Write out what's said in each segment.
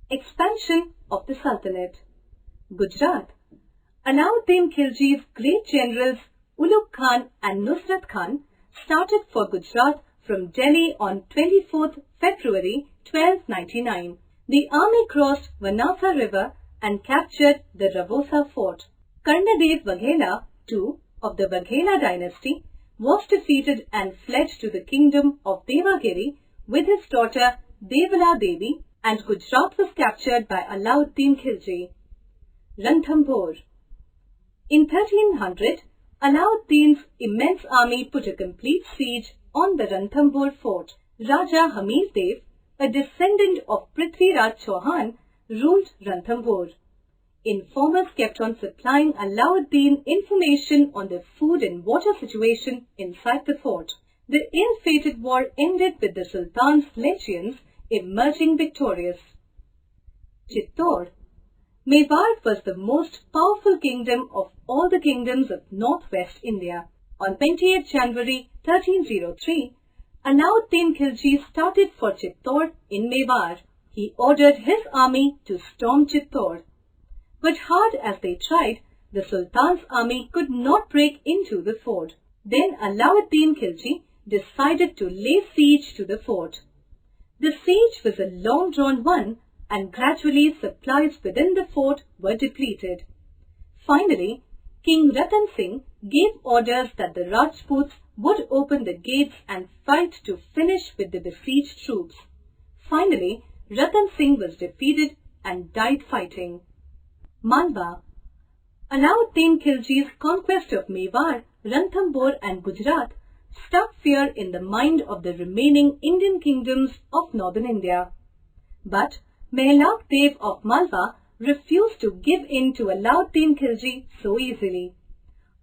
Expansion of the Sultanate. Gujarat. Alauddin Khilji's great generals Ulugh Khan and Nusrat Khan started for Gujarat from Delhi on 24th February 1299. The army crossed Vanasa river and captured the Ravosa fort. Karnadev Vaghela II of the Vaghela dynasty was defeated and fled to the kingdom of Devagiri with his daughter Devala Devi, and Gujarat was captured by Alauddin Khilji. Ranthambore. In 1300, Alauddin's immense army put a complete siege on the Ranthambore fort. Raja Hamir Dev, a descendant of Prithviraj Chauhan, ruled Ranthambore. Informers kept on supplying Alauddin information on the food and water situation inside the fort. The ill-fated war ended with the Sultan's legions emerging victorious. Chittor. Mewar was the most powerful kingdom of all the kingdoms of northwest India. On 28 January 1303, Alauddin Khilji started for Chittor in Mewar. He ordered his army to storm Chittor. But hard as they tried, the Sultan's army could not break into the fort. Then Alauddin Khilji decided to lay siege to the fort. The siege was a long-drawn one, and gradually supplies within the fort were depleted. Finally, King Ratan Singh gave orders that the Rajputs would open the gates and fight to finish with the besieged troops. Finally, Ratan Singh was defeated and died fighting. Malwa. Alauddin Khilji's conquest of Mewar, Ranthambore and Gujarat struck fear in the mind of the remaining Indian kingdoms of northern India. But Mehlak Dev of Malwa refused to give in to Alauddin Khilji so easily.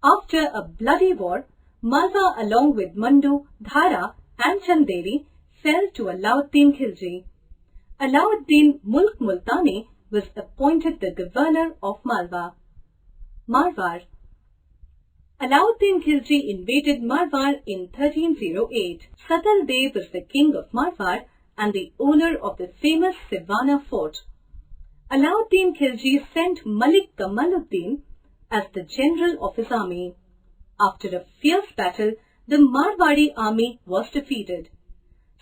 After a bloody war, Malwa along with Mandu, Dhara and Chanderi fell to Alauddin Khilji. Alauddin Mulk Multani was appointed the governor of Malwa. Marwar. Alauddin Khilji invaded Marwar in 1308. Satal Dev was the king of Marwar and the owner of the famous Siwana fort. Alauddin Khilji sent Malik Kamaluddin as the general of his army. After a fierce battle, the Marwari army was defeated.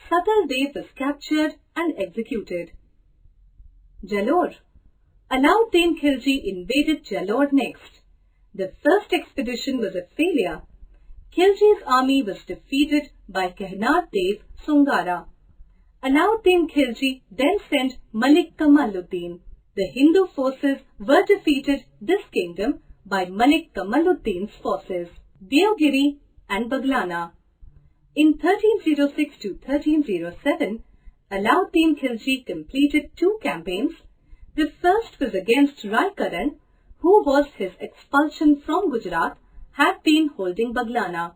Satal Dev was captured and executed. Jalore. Alauddin Khilji invaded Jalore next. The first expedition was a failure. Khilji's army was defeated by Kehnar Dev Sungara. Alauddin Khilji then sent Malik Kamaluddin. The Hindu forces were defeated this kingdom by Malik Kamaluddin's forces, Deogiri and Baglana. In 1306 to 1307, Alauddin Khilji completed two campaigns. The first was against Raikaran, who was his expulsion from Gujarat, had been holding Baglana.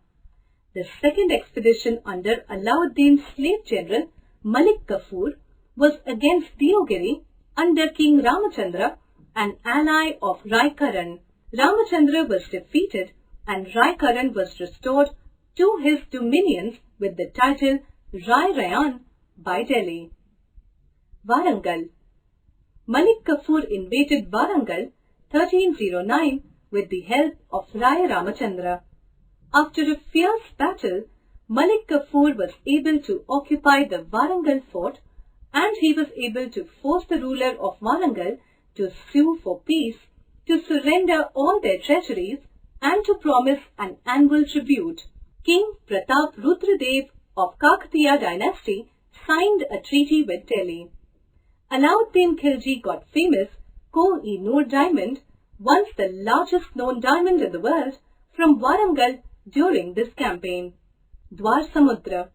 The second expedition under Alauddin's slave general Malik Kafur was against Deogiri under King Ramachandra, an ally of Raikaran. Ramachandra was defeated and Raikaran was restored to his dominions with the title Rai Rayan by Delhi. Warangal. Malik Kafur invaded Warangal 1309 with the help of Rai Ramachandra. After a fierce battle, Malik Kafur was able to occupy the Warangal fort, and he was able to force the ruler of Warangal to sue for peace, to surrender all their treasuries, and to promise an annual tribute. King Pratap Rudradev of Kakatiya dynasty signed a treaty with Delhi. Alauddin Khilji got famous Koh-i-Noor diamond, once the largest known diamond in the world, from Warangal during this campaign. Dwar Samudra.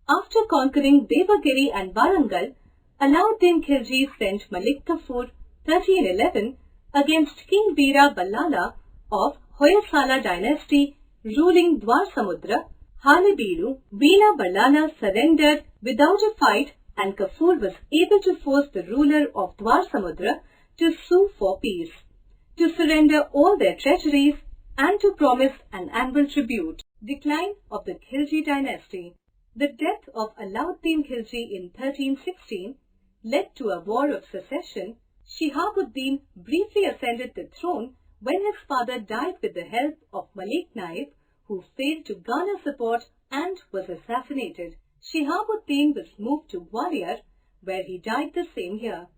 After conquering Devagiri and Warangal, Alauddin Khilji sent Malik Kafur 1311 against King Veera Ballala of Hoysala dynasty ruling Dwar Samudra. Halebiru, Veera Ballala surrendered without a fight, and Kafur was able to force the ruler of Dwar Samudra to sue for peace, to surrender all their treasuries, and to promise an annual tribute. Decline of the Khilji dynasty. The death of Alauddin Khilji in 1316 led to a war of succession, Shihab-ud-din briefly ascended the throne when his father died with the help of Malik Naib, who failed to garner support and was assassinated. Shihab-ud-din was moved to Gwalior, where he died the same year.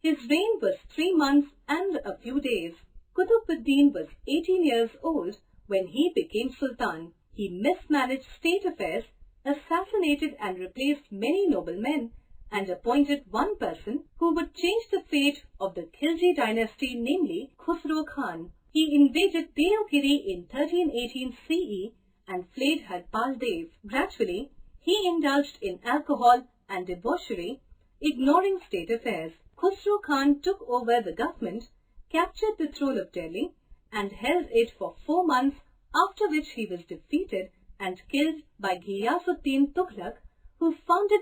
His reign was 3 months and a few days. Qutb-ud-din was 18 years old when he became Sultan. He mismanaged state affairs, assassinated and replaced many noblemen, and appointed one person who would change the fate of the Khalji dynasty, namely Khusro Khan. He invaded Deogiri in 1318 CE and flayed Harpal Dev. Gradually, he indulged in alcohol and debauchery, ignoring state affairs. Khusro Khan took over the government, captured the throne of Delhi, and held it for 4 months, after which he was defeated and killed by Ghiyasuddin Tughlaq, who founded